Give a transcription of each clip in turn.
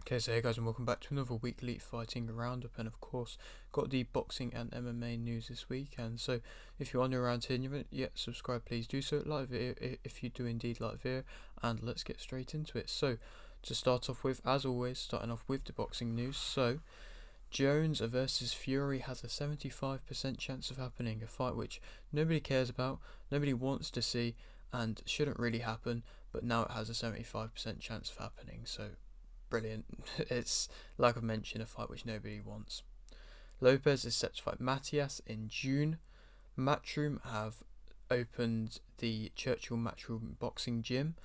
Okay, so hey guys, and welcome back to another weekly fighting roundup, and of course, got the boxing and MMA news this week. And so, if you're new around here and you haven't yet subscribed, please do so. Like the video if you do indeed like the video, and let's get straight into it. So, to start off with, as always, starting off with the boxing news. So, Jones versus Fury has a 75% chance of happening, a fight which nobody cares about, nobody wants to see, and shouldn't really happen, but now it has a 75% chance of happening. So, brilliant. It's, like I've mentioned, a fight which nobody wants. Lopez is set to fight Matias in June. Matchroom have opened the Churchill Matchroom boxing gym.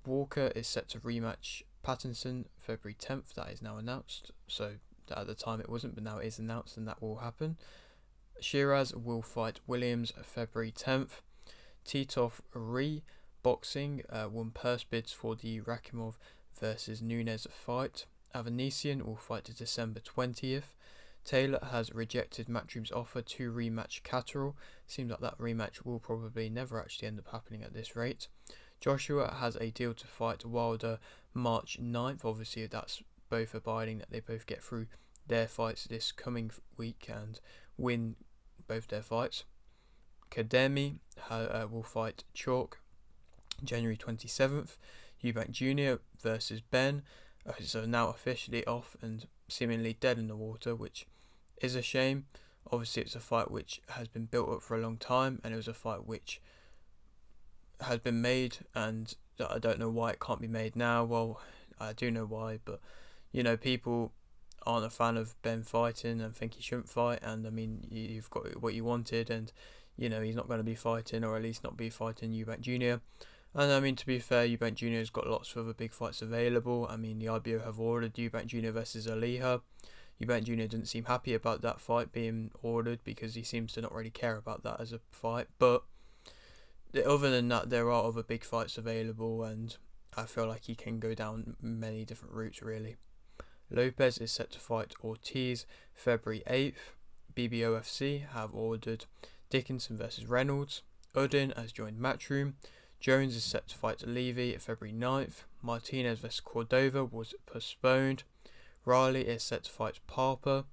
Walker is set to rematch Pattinson February 10th. That is now announced. So at the time it wasn't, but now it is announced, and that will happen. Shiraz will fight Williams February 10th. Titov Boxing won purse bids for the Rakimov versus Nunes fight. Avanesian will fight to December 20th. Taylor has rejected Matchroom's offer to rematch Catterall. Seems like that rematch will probably never actually end up happening at this rate. Joshua has a deal to fight Wilder March 9th. Obviously, that's both abiding that they both get through their fights this coming week and win both their fights. Kademi will fight Chalk January 27th. Eubank Jr. versus Ben is now officially off and seemingly dead in the water, which is a shame. Obviously, it's a fight which has been built up for a long time, and it was a fight which has been made, and I don't know why it can't be made now. Well, I do know why, but people aren't a fan of Ben fighting and think he shouldn't fight, and I mean, you've got what you wanted, and he's not going to be fighting, or at least not be fighting Eubank Jr. And I mean, to be fair, Eubank Jr. has got lots of other big fights available. I mean, the IBO have ordered Eubank Jr. versus Aliha. Eubank Jr. didn't seem happy about that fight being ordered because he seems to not really care about that as a fight. But other than that, there are other big fights available, and I feel like he can go down many different routes, really. Lopez is set to fight Ortiz February 8th. BBOFC have ordered Dickinson versus Reynolds. Udin has joined Matchroom. Jones is set to fight Levy February 9th. Martinez vs Cordova was postponed. Riley is set to fight Parper.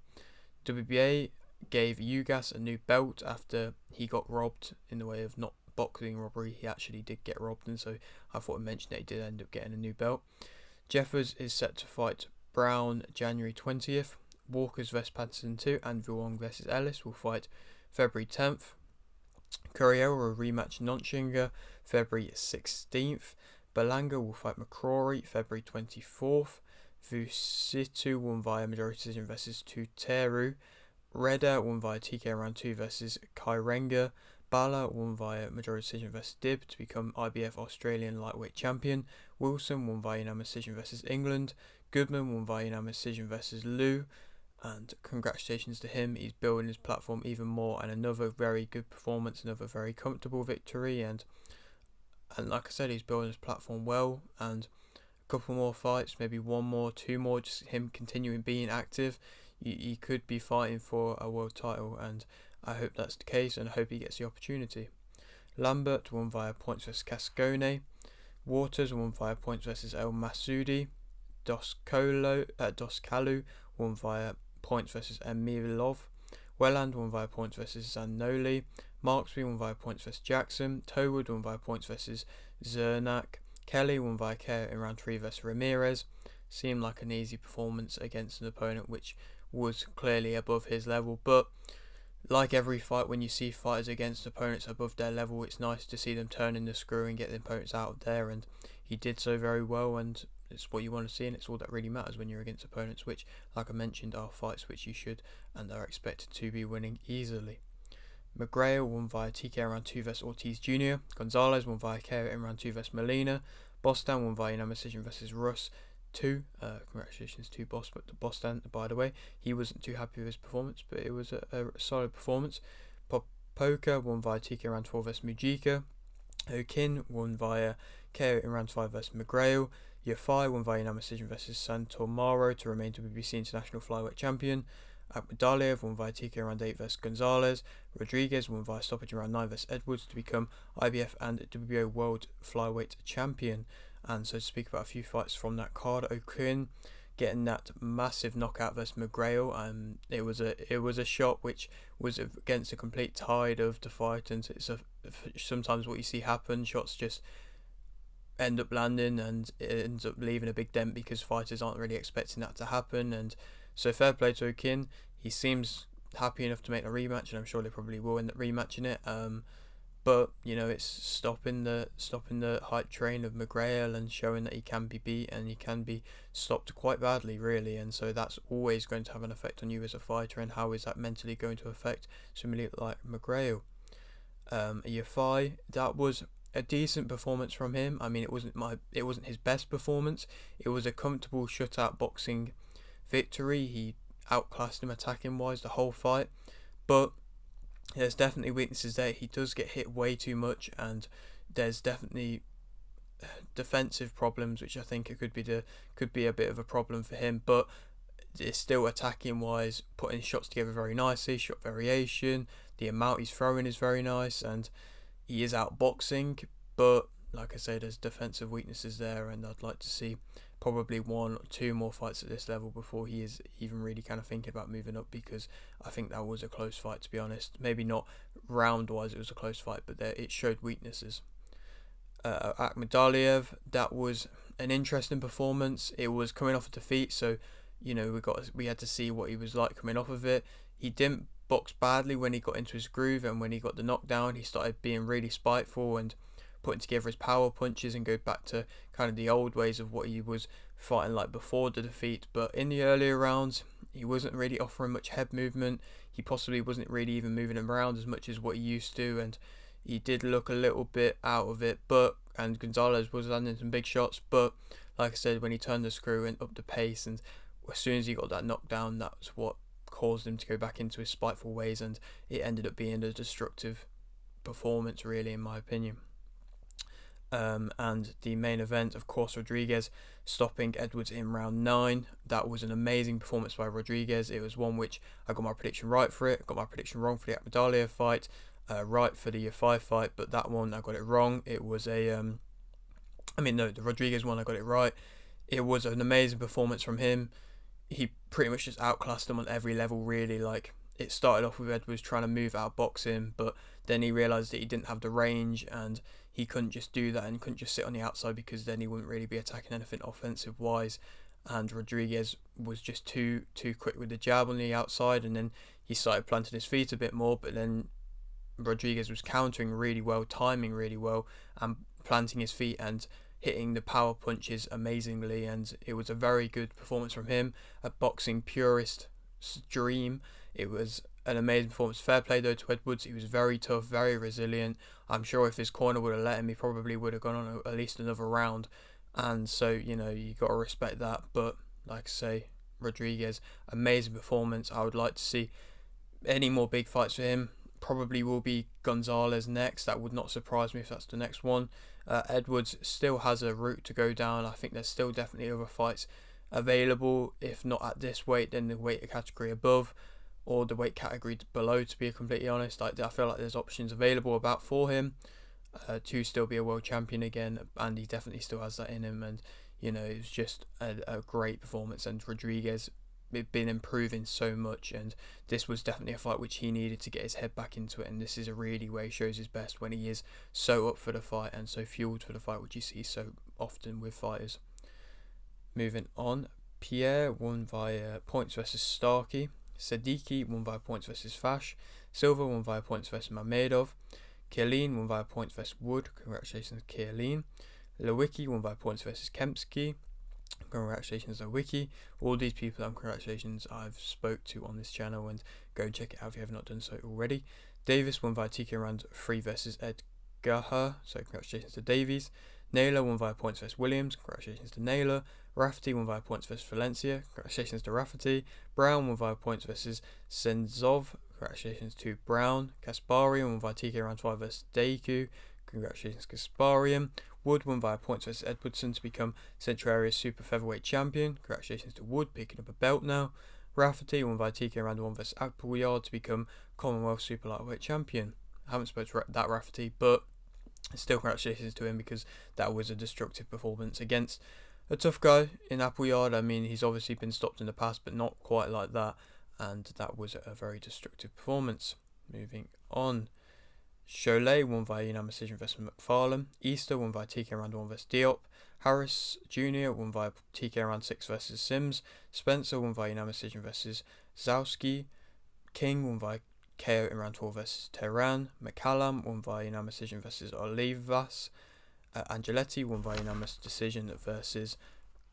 WBA gave Ugas a new belt after he got robbed in the way of not boxing robbery. He actually did get robbed, and so I thought I mentioned that he did end up getting a new belt. Jeffers is set to fight Brown January 20th. Walker's vs Patterson 2 and Vuong vs Ellis will fight February 10th. Correia will rematch Nonshinger February 16th. Balanga will fight McCrory February 24th. Vusitu won via majority decision versus Tuteru. Reda won via TK round 2 versus Kairenga. Bala won via majority decision versus Dib to become IBF Australian lightweight champion. Wilson won via unanimous decision versus England. Goodman won via unanimous decision versus Liu. And congratulations to him, he's building his platform even more, and another very good performance, another very comfortable victory, and like I said, he's building his platform well, and a couple more fights, maybe one more, two more, just him continuing being active, he could be fighting for a world title, and I hope that's the case, and I hope he gets the opportunity. Lambert won via points versus Cascone. Waters won via points versus El Masoudi. Dos Kalu won via points versus Emilov. Welland won via points versus Zanoli. Marksby won via points versus Jackson. Towood won via points versus Zernak. Kelly won via KO in round 3 versus Ramirez. Seemed like an easy performance against an opponent which was clearly above his level, but like every fight, when you see fighters against opponents above their level, it's nice to see them turning the screw and get the opponents out of there, and he did so very well, and it's what you want to see, and it's all that really matters when you're against opponents which, like I mentioned, are fights which you should and are expected to be winning easily. McGrail won via TK round 2 vs Ortiz Jr. Gonzalez won via KO in round 2 vs Molina. Bostan won via unanimous decision versus Russ 2. Congratulations to Bostan, by the way. He wasn't too happy with his performance, but it was a solid performance. Poker won via TK round 4 vs Mujica. Okin won via KO in round 5 vs McGrail. Yafai won via unanimous decision versus Santomaro to remain WBC International Flyweight Champion. Akhmadaliev won via TK round 8 vs Gonzalez. Rodriguez won via stoppage in round 9 vs Edwards to become IBF and WBO World Flyweight Champion. And so to speak about a few fights from that card, O'Quinn getting that massive knockout versus McGrail. It was a shot which was against a complete tide of the fight, and it's sometimes what you see happen. Shots just end up landing, and it ends up leaving a big dent because fighters aren't really expecting that to happen. And so fair play to Akin. He seems happy enough to make a rematch, and I'm sure they probably will end up rematching it. But it's stopping the hype train of McGrail and showing that he can be beat and he can be stopped quite badly, really. And so that's always going to have an effect on you as a fighter. And how is that mentally going to affect somebody like McGrail? Yafai, that was a decent performance from him. I mean, it wasn't his best performance. It was a comfortable shutout boxing victory. He outclassed him attacking wise the whole fight, but there's definitely weaknesses there. He does get hit way too much, and there's definitely defensive problems, which I think it could be a bit of a problem for him. But it's still attacking wise, putting shots together very nicely, shot variation, the amount he's throwing is very nice, and he is outboxing. But like I say, there's defensive weaknesses there, and I'd like to see probably 1 or 2 more fights at this level before he is even really kind of thinking about moving up, because I think that was a close fight, to be honest. Maybe not round wise it was a close fight, but it showed weaknesses. Akhmadaliev, that was an interesting performance. It was coming off a defeat, so we had to see what he was like coming off of it. He didn't box badly when he got into his groove, and when he got the knockdown he started being really spiteful and putting together his power punches and go back to kind of the old ways of what he was fighting like before the defeat. But in the earlier rounds he wasn't really offering much head movement. He possibly wasn't really even moving around as much as what he used to, and he did look a little bit out of it. And Gonzalez was landing some big shots, but like I said, when he turned the screw and upped the pace, and as soon as he got that knockdown, that was what caused him to go back into his spiteful ways, and it ended up being a destructive performance, really, in my opinion. And the main event, of course, Rodriguez stopping Edwards in round 9. That was an amazing performance by Rodriguez. It was one which I got my prediction right for it. I got my prediction wrong for the Akhmadaliev fight, right for the Yafai fight, but that one I got it wrong. It was the Rodriguez one I got it right. It was an amazing performance from him. He pretty much just outclassed him on every level, really. Like, it started off with Edwards trying to move out boxing, but then he realised that he didn't have the range, and he couldn't just do that, and couldn't just sit on the outside, because then he wouldn't really be attacking anything offensive wise. And Rodriguez was just too quick with the jab on the outside, and then he started planting his feet a bit more, but then Rodriguez was countering really well, timing really well, and planting his feet and hitting the power punches amazingly. And it was a very good performance from him, a boxing purist's dream. It was an amazing performance. Fair play though to Edwards. He was very tough, very resilient. I'm sure if his corner would have let him, he probably would have gone on at least another round. And so, you got to respect that. But like I say, Rodriguez, amazing performance. I would like to see any more big fights for him. Probably will be Gonzalez next. That would not surprise me if that's the next one. Edwards still has a route to go down. I think there's still definitely other fights available, if not at this weight, then the weight category above or the weight category below, to be completely honest. I feel like there's options available about for him to still be a world champion again, and he definitely still has that in him. And it was just a great performance, and Rodriguez been improving so much, and this was definitely a fight which he needed to get his head back into it. And this is a really where he shows his best, when he is so up for the fight and so fueled for the fight, which you see so often with fighters. Moving on, Pierre won via points versus Starkey. Sadiki won via points versus Fash. Silva won via points versus Mamedov. Kierlin won via points versus Wood. Congratulations, Kierlin. Lewicki won via points versus Kempski. Congratulations, Lewicki. All these people, congratulations, I've spoke to on this channel, and go and check it out if you have not done so already. Davis won via TK round 3 versus Edgar, so congratulations to Davies. Naylor won via points versus Williams. Congratulations to Naylor. Rafferty won via points versus Valencia. Congratulations to Rafferty. Brown won via points versus Senzov. Congratulations to Brown. Kasparian won via TK round 5 versus Deku. Congratulations Kasparian. Wood won via points versus Edwardson to become Central Area Super Featherweight Champion. Congratulations to Wood, picking up a belt now. Rafferty won via TK round 1 versus Appleyard to become Commonwealth Super Lightweight Champion. I haven't spoken to that Rafferty, but still congratulations to him, because that was a destructive performance against a tough guy in Appleyard. I mean, he's obviously been stopped in the past, but not quite like that. And that was a very destructive performance. Moving on. Cholet won via unanimous decision versus McFarlane. Easter won via TK round 1 versus Diop. Harris Jr. won via TK round 6 versus Sims. Spencer won via unanimous decision versus Zowski. King won via KO in round 4 versus Tehran. McCallum won via unanimous decision versus Olivas. Angeletti won via unanimous decision versus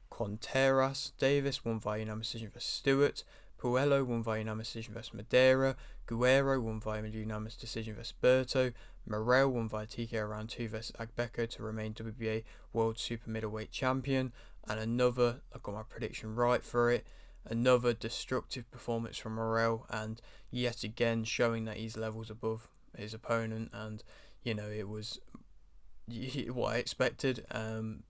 Contreras. Davis won via unanimous decision versus Stewart. Puello won via unanimous decision versus Madeira. Guerrero won via unanimous decision versus Berto. Morel won via TKO round 2 versus Agbeko to remain WBA World Super Middleweight Champion. And another, I got my prediction right for it, another destructive performance from Morel, and yet again showing that he's levels above his opponent. And it was what I expected,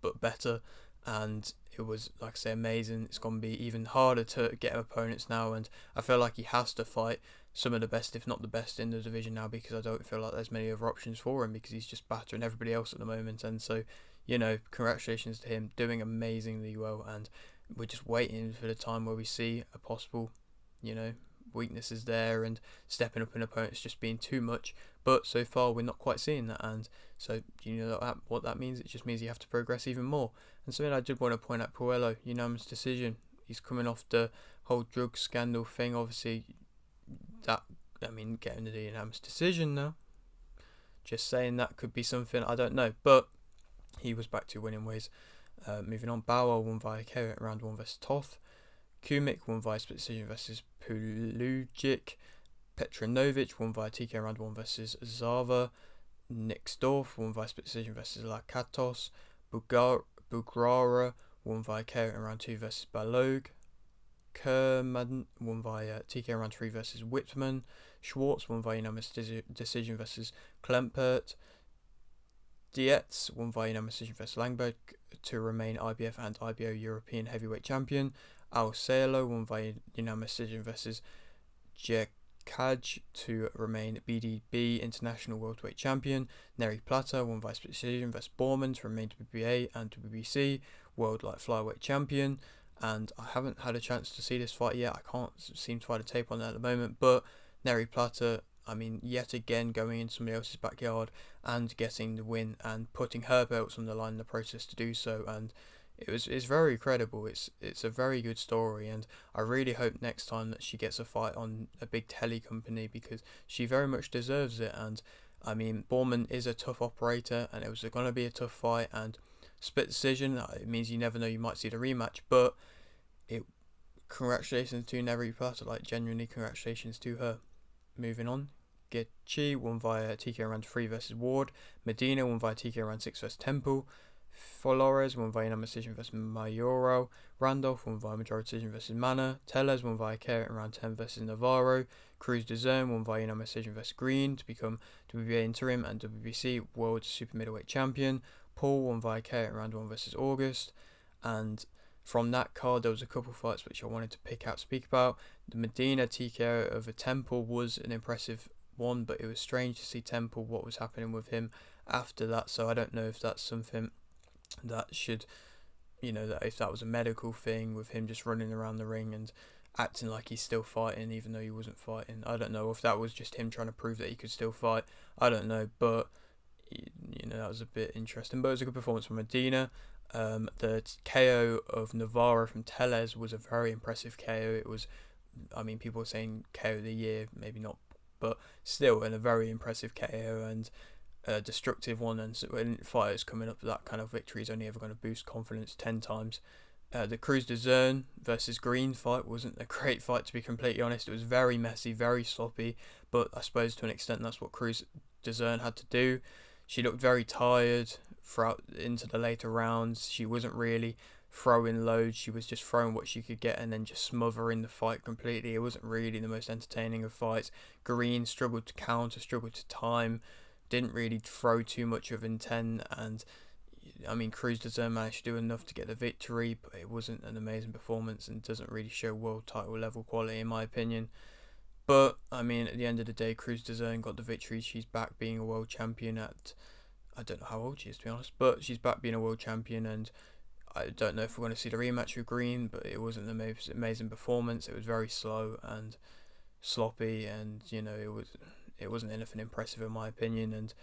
but better. And it was, like I say, amazing. It's going to be even harder to get opponents now, and I feel like he has to fight some of the best, if not the best, in the division now, because I don't feel like there's many other options for him, because he's just battering everybody else at the moment. And so, congratulations to him, doing amazingly well, and we're just waiting for the time where we see a possible, weaknesses there, and stepping up in opponents just being too much. But so far we're not quite seeing that, and so what that means? It just means you have to progress even more. And something I did want to point out, Puello, unanimous decision. He's coming off the whole drug scandal thing, obviously. Getting the unanimous decision now, just saying that could be something, I don't know, but he was back to winning ways. Moving on, Bauer won via KO at round 1 versus Toth. Kumik won via split decision versus Pulujic. Petronovic won via TK round 1 versus Zava. Nixdorf won via split decision versus Lakatos. Bugrara won via KO in round 2 versus Balog. Kerman won via TK round 3 versus Whitman. Schwartz won via unanimous decision versus Klempert. Dietz won via unanimous decision versus Langberg to remain IBF and IBO European Heavyweight Champion. Alcelo won via unanimous decision versus Jekaj to remain BDB International Welterweight Champion. Neri Plata won via split decision versus Borman to remain WBA and WBC World Light Flyweight Champion. And I haven't had a chance to see this fight yet. I can't seem to find a tape on that at the moment. But Neri Plata, yet again going in somebody else's backyard and getting the win and putting her belts on the line in the process to do so. And it's very credible. It's a very good story, and I really hope next time that she gets a fight on a big telly company, because she very much deserves it. And Borman is a tough operator, and it was going to be a tough fight, and split decision, it means you never know, you might see the rematch. But congratulations to Neri Plata, genuinely congratulations to her. Moving on, Getchi won via TK round 3 versus Ward. Medina won via TK round 6 versus Temple. Flores won via unanimous decision versus Mayoro. Randolph won via majority decision versus Mana. Tellez won via KO in round 10 versus Navarro. Cruz de Zern won via unanimous decision versus Green to become WBA Interim and WBC World Super Middleweight Champion. Paul won via KO in round 1 versus August. And from that card, there was a couple fights which I wanted to speak about. The Medina TKO over Temple was an impressive one, but it was strange to see Temple, what was happening with him after that. So I don't know if that's something that should, that if that was a medical thing with him just running around the ring and acting like he's still fighting even though he wasn't fighting. I don't know if that was just him trying to prove that he could still fight. I don't know, but that was a bit interesting. But it was a good performance from Medina. The KO of Navarro from Tellez was a very impressive KO. It was, people were saying KO of the year, maybe not, but still a very impressive KO and a destructive one. And so when fighters coming up with that kind of victory is only ever going to boost confidence 10 times. The Cruz de Zern versus Green fight wasn't a great fight, to be completely honest. It was very messy, very sloppy, but I suppose to an extent that's what Cruz de Zern had to do. She looked very tired throughout into the later rounds. She wasn't really throwing loads. She was just throwing what she could get and then just smothering the fight completely. It wasn't really the most entertaining of fights. Green struggled to counter, struggled to time, didn't really throw too much of intent. And Cruz de Zern managed to do enough to get the victory, but it wasn't an amazing performance and doesn't really show world title level quality in my opinion. But, at the end of the day, Cruz de Zern got the victory. She's back being a world champion at, I don't know how old she is, to be honest, but she's back being a world champion, and I don't know if we're going to see the rematch with Green, but it wasn't an amazing performance. It was very slow and sloppy, and it wasn't anything impressive in my opinion. And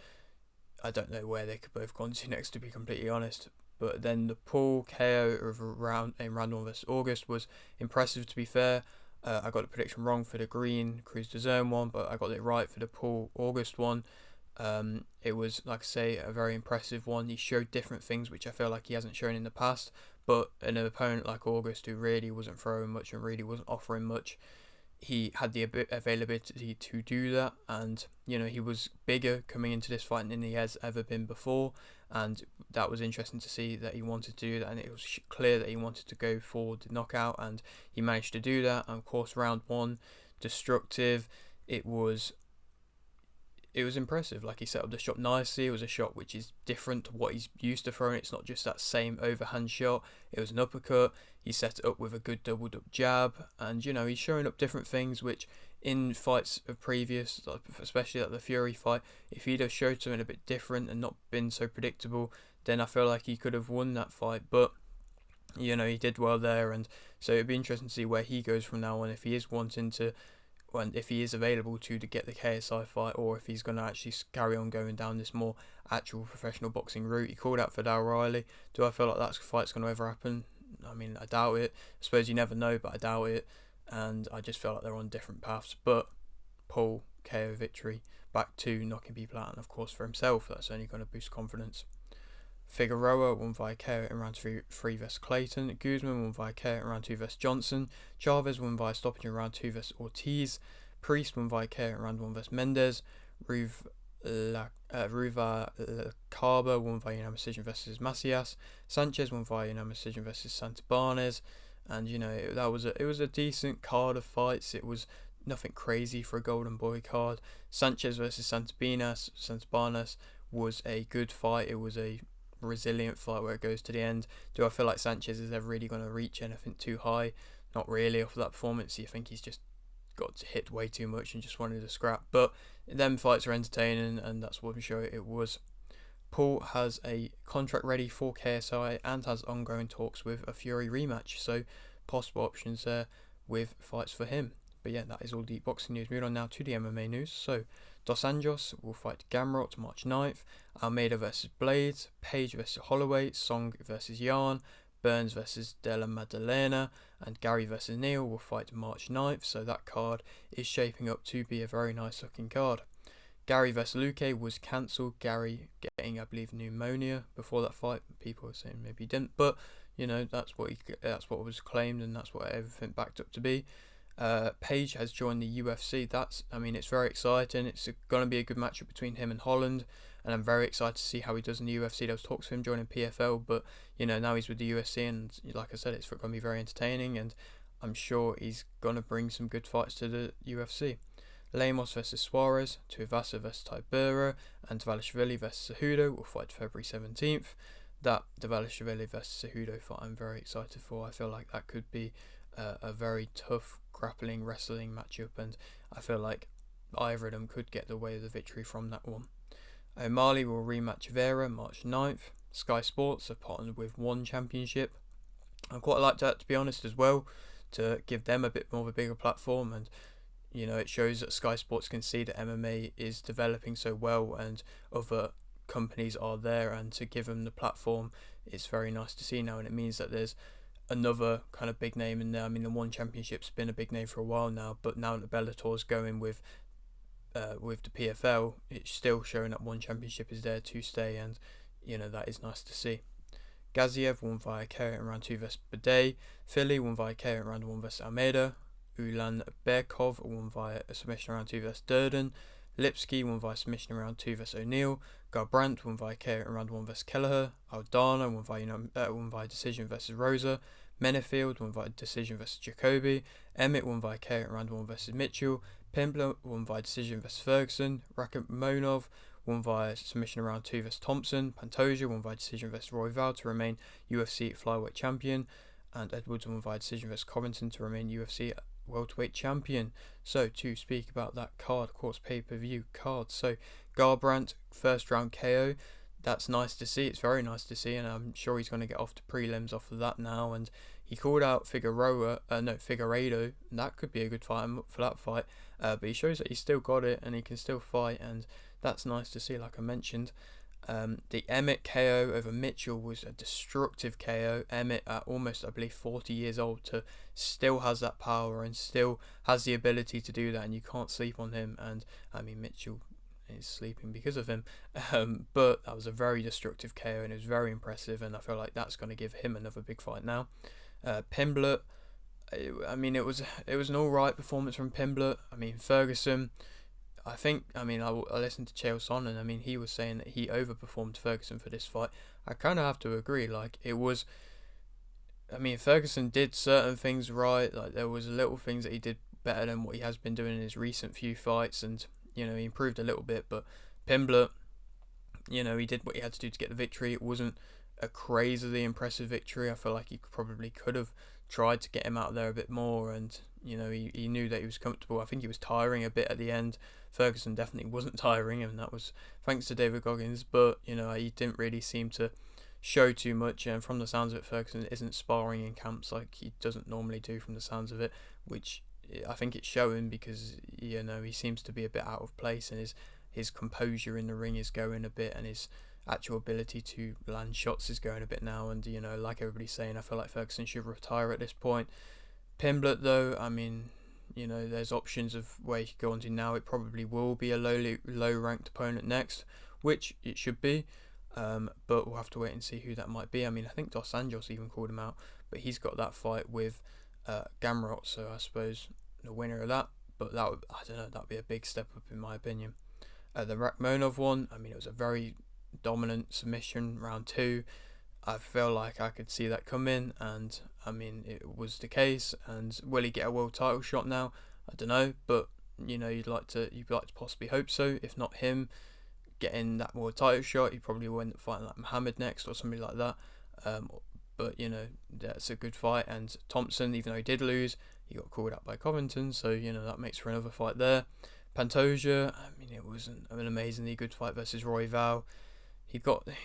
I don't know where they could both gone to next, to be completely honest. But then the Paul KO of in round 1 versus August was impressive, to be fair. I got the prediction wrong for the Green Cruise to Zone one, but I got it right for the Paul August one. It was, like I say, a very impressive one. He showed different things which I feel like he hasn't shown in the past, but an opponent like August, who really wasn't throwing much and really wasn't offering much, he had the availability to do that, and he was bigger coming into this fight than he has ever been before, and that was interesting to see that he wanted to do that, and it was clear that he wanted to go for the knockout, and he managed to do that. And of course, round 1, destructive. It was impressive. Like, he set up the shot nicely. It was a shot which is different to what he's used to throwing. It's not just that same overhand shot. It was an uppercut. He set it up with a good doubled up jab, and he's showing up different things which in fights of previous, especially like the Fury fight, if he'd have showed something a bit different and not been so predictable, then I feel like he could have won that fight. But he did well there, and so it'd be interesting to see where he goes from now on, if he is wanting to, and if he is available to get the KSI fight, or if he's going to actually carry on going down this more actual professional boxing route. He called out for Darryl Riley. Do I feel like that fight's going to ever happen? I mean, I doubt it. I suppose you never know, but I doubt it. And I just feel like they're on different paths. But Paul, KO victory, back to knocking people out, and of course for himself, that's only going to boost confidence. Figueroa won via KO in round 3 vs Clayton. Guzman won via KO in round 2 vs Johnson. Chavez won via stoppage in round 2 vs Ortiz. Priest won via KO in round 1 vs Mendez. Ruva Carba won via unanimous decision versus Macias. Sanchez won via unanimous decision versus Santibanez. And it was a decent card of fights. It was nothing crazy for a Golden Boy card. Sanchez versus Santibanez was a good fight. It was a resilient fight where it goes to the end. Do I feel like Sanchez is ever really going to reach anything too high? Not really. Off of that performance, you think he's just got hit way too much and just wanted to scrap. But them fights are entertaining, and that's what I'm sure it was. Paul has a contract ready for KSI and has ongoing talks with a Fury rematch, so possible options there with fights for him. But yeah, that is all the boxing news. Moving on now to the MMA news. So Dos Anjos will fight Gamrot March 9th, Almeida versus Blades, Page versus Holloway, Song versus Yarn, Burns versus Della Maddalena, and Gary versus Neal will fight March 9th, so that card is shaping up to be a very nice looking card. Gary versus Luque was cancelled, Gary getting, I believe, pneumonia before that fight. People are saying maybe he didn't, but that's what was claimed, and that's what everything backed up to be. Page has joined the UFC. It's very exciting. It's going to be a good matchup between him and Holland, and I'm very excited to see how he does in the UFC. There was talks of him joining PFL, but now he's with the UFC, and like I said, it's going to be very entertaining, and I'm sure he's going to bring some good fights to the UFC. Lemos versus Suarez, Tuivasa versus Tybura, and Dvalishvili versus Cejudo will fight February 17th. That Dvalishvili versus Cejudo fight I'm very excited for. I feel like that could be a very tough grappling wrestling matchup, and I feel like either of them could get the way of the victory from that one. O'Malley will rematch Vera March 9th. Sky Sports have partnered with One Championship. I quite like that, to be honest, as well, to give them a bit more of a bigger platform, and it shows that Sky Sports can see that MMA is developing so well and other companies are there, and to give them the platform, it's very nice to see now, and it means that there's another kind of big name in there. I mean, the One Championship's been a big name for a while now, but now that Bellator's going with the PFL, it's still showing that One Championship is there to stay, and that is nice to see. Gaziev won via KO in round 2 vs Bidet. Philly won via KO in round 1 vs Almeida. Ulan Berkov won via a submission in round 2 vs Durden. Lipsky won via submission in round 2 vs O'Neill. Garbrandt won via KO in round 1 vs Kelleher. Aldana won via decision vs Rosa. Menefield won via decision vs Jacoby. Emmett won via KO in round 1 vs Mitchell. Pimpler won via decision vs Ferguson. Rakhmonov won via submission in round 2 vs Thompson. Pantoja won via decision vs Royval to remain UFC flyweight champion. And Edwards won via decision vs Covington to remain UFC welterweight champion. So to speak about that card, of course, pay-per-view card. So Garbrandt, first round KO. that's nice to see. It's very nice to see, and I'm sure he's going to get off to prelims off of that now. And he called out Figueiredo, and that could be a good fight. I'm up for that fight. But he shows that he's still got it and he can still fight, and that's nice to see. Like I mentioned, the Emmett KO over Mitchell was a destructive KO. Emmett, at almost, I believe, 40 years old, still has that power and still has the ability to do that, and you can't sleep on him. And I mean, Mitchell is sleeping because of him. But that was a very destructive KO, and it was very impressive, and I feel like that's going to give him another big fight now. Pimblett, I mean, it was an alright performance from Pimblett. I mean, Ferguson, I listened to Chael Sonnen. I mean, he was saying that he overperformed Ferguson for this fight. I kind of have to agree. Like, Ferguson did certain things right. Like, there was little things that he did better than what he has been doing in his recent few fights, and he improved a little bit. But Pimblett, he did what he had to do to get the victory. It wasn't a crazily impressive victory. I feel like he probably could have tried to get him out there a bit more, and he knew that he was comfortable. I think he was tiring a bit at the end. Ferguson definitely wasn't tiring, and that was thanks to David Goggins, but he didn't really seem to show too much, and from the sounds of it, Ferguson isn't sparring in camps like he doesn't normally do, from the sounds of it, which I think it's showing, because he seems to be a bit out of place, and his composure in the ring is going a bit, and his actual ability to land shots is going a bit now. And like everybody's saying, I feel like Ferguson should retire at this point. Pimblett, though, I mean, there's options of where he could go on to now. It probably will be a low ranked opponent next, which it should be, but we'll have to wait and see who that might be. I mean, I think Dos Anjos even called him out, but he's got that fight with Gamrot, so I suppose the winner of that, but I don't know, that'd be a big step up in my opinion. The Rakhmonov one, I mean, it was a very dominant submission, round 2. I feel like I could see that come in, and I mean, it was the case. And will he get a world title shot now? I don't know, but you'd like to possibly hope so. If not him getting that world title shot, he probably will end up fighting like Muhammad next or something like that. But that's a good fight. And Thompson, even though he did lose, he got called out by Covington, so that makes for another fight there. Pantoja, I mean, it wasn't an amazingly good fight versus Royval. He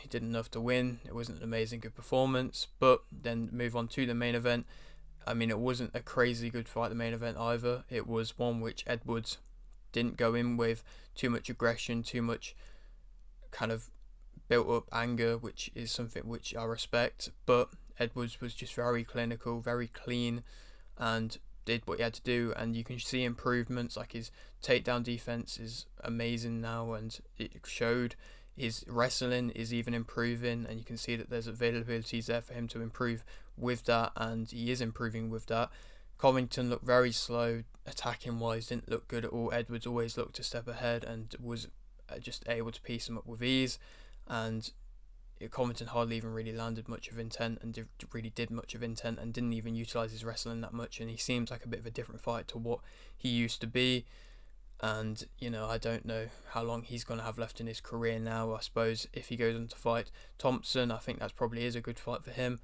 did enough to win. It wasn't an amazing good performance, but then move on to the main event. I mean, it wasn't a crazy good fight, the main event either. It was one which Edwards didn't go in with too much aggression, too much kind of built up anger, which is something which I respect. But Edwards was just very clinical, very clean, and did what he had to do, and you can see improvements. Like, his takedown defense is amazing now, and it showed. His wrestling is even improving, and you can see that there's availabilities there for him to improve with that, and he is improving with that. Covington looked very slow, attacking wise, didn't look good at all. Edwards always looked a step ahead and was just able to piece him up with ease, and Covington hardly even really landed much of intent, and really did much of intent, and didn't even utilise his wrestling that much, and he seems like a bit of a different fight to what he used to be. And I don't know how long he's going to have left in his career now. I suppose if he goes on to fight Thompson, I think that probably is a good fight for him,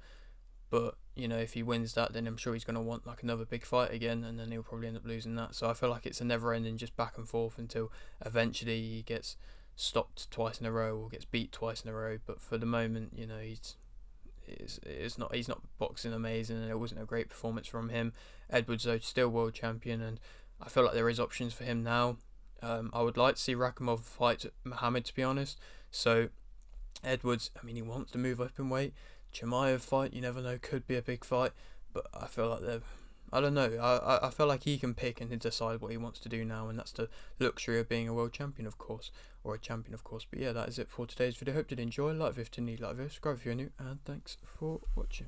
but if he wins that, then I'm sure he's going to want like another big fight again, and then he'll probably end up losing that. So I feel like it's a never ending just back and forth until eventually he gets stopped twice in a row or gets beat twice in a row. But for the moment, he's not boxing amazing, and it wasn't a great performance from him. Edwards, though, still world champion, and I feel like there is options for him now. I would like to see Rakhmonov fight Muhammad, to be honest. So Edwards, I mean, he wants to move up in weight. Chimaev fight, you never know, could be a big fight. But I feel like I don't know. I feel like he can pick and decide what he wants to do now, and that's the luxury of being a world champion, of course, or a champion, of course. But yeah, that is it for today's video. Hope you did enjoy. Like if you did, like, subscribe if you're new, and thanks for watching.